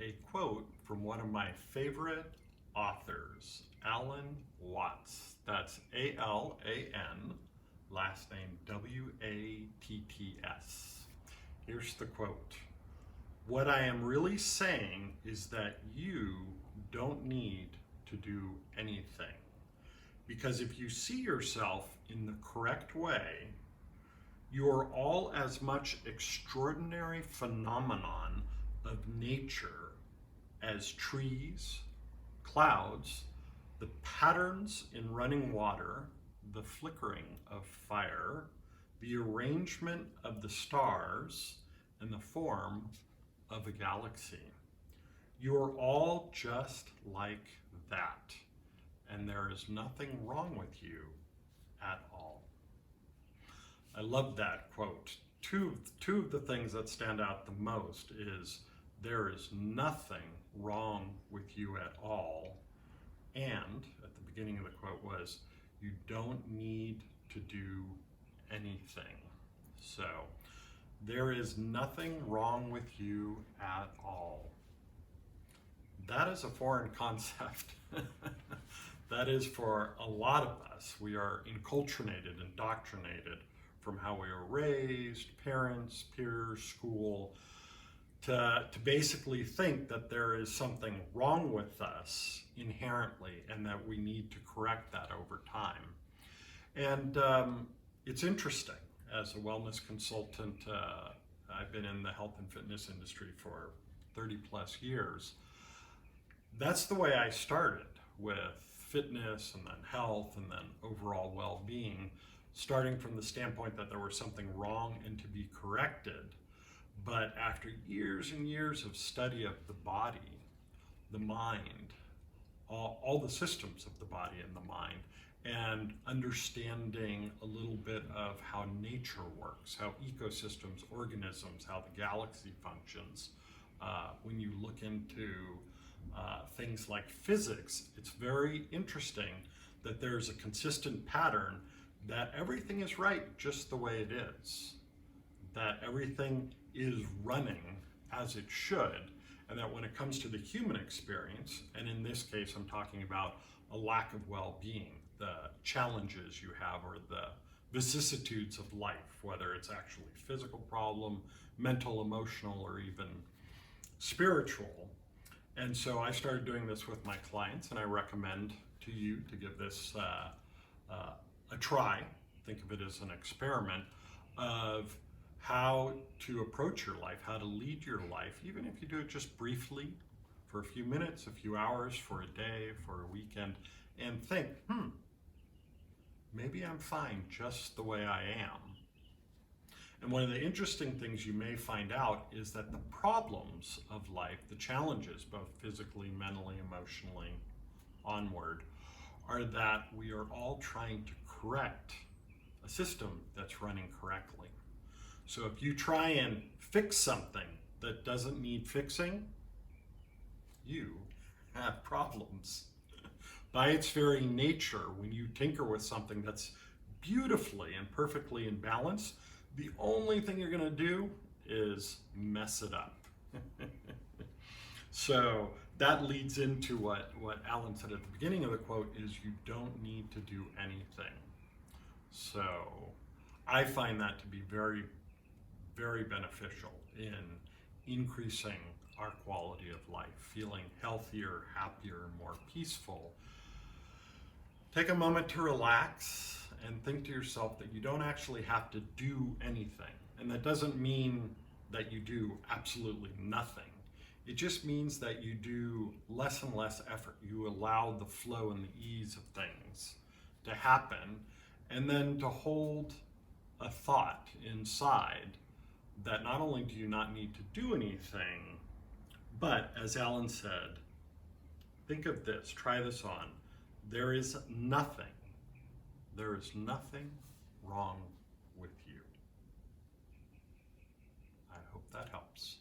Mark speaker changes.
Speaker 1: a quote from one of my favorite authors, Alan Watts. That's A-L-A-N, last name W-A-T-T-S. Here's the quote. What I am really saying is that you don't need to do anything. Because if you see yourself in the correct way, you are all as much extraordinary phenomenon of nature as trees, clouds, the patterns in running water, the flickering of fire, the arrangement of the stars, and the form of a galaxy. You are all just like that, and there is nothing wrong with you at all. I love that quote. Two of the things that stand out the most is there is nothing wrong with you at all, and at the beginning of the quote was, you don't need to do anything. So there is nothing wrong with you at all. That is a foreign concept. That is for a lot of us. We are enculturated, indoctrinated from how we were raised, parents, peers, school, to basically think that there is something wrong with us inherently and that we need to correct that over time. And it's interesting. As a wellness consultant, I've been in the health and fitness industry for 30 plus years. That's the way I started, with fitness and then health and then overall well-being, starting from the standpoint that there was something wrong and to be corrected. But after years and years of study of the body, the mind, all the systems of the body and the mind, and understanding a little bit of how nature works, how ecosystems, organisms, how the galaxy functions. When you look into things like physics, it's very interesting that there's a consistent pattern that everything is right just the way it is, that everything is running as it should, and that when it comes to the human experience, and in this case I'm talking about a lack of well-being, the challenges you have or the vicissitudes of life, whether it's actually physical problem, mental, emotional, or even spiritual. And so I started doing this with my clients, and I recommend to you to give this a try. Think of it as an experiment of how to approach your life, how to lead your life, even if you do it just briefly for a few minutes, a few hours, for a day, for a weekend, and think, maybe I'm fine just the way I am. And one of the interesting things you may find out is that the problems of life, the challenges, both physically, mentally, emotionally, onward, are that we are all trying to correct a system that's running correctly. So if you try and fix something that doesn't need fixing, you have problems. By its very nature, when you tinker with something that's beautifully and perfectly in balance, the only thing you're going to do is mess it up. So that leads into what Alan said at the beginning of the quote, is you don't need to do anything. So I find that to be very, very beneficial in increasing our quality of life, feeling healthier, happier, and more peaceful. Take a moment to relax and think to yourself that you don't actually have to do anything. And that doesn't mean that you do absolutely nothing. It just means that you do less and less effort. You allow the flow and the ease of things to happen, and then to hold a thought inside that not only do you not need to do anything, but as Alan said, think of this, try this on. There is nothing wrong with you. I hope that helps.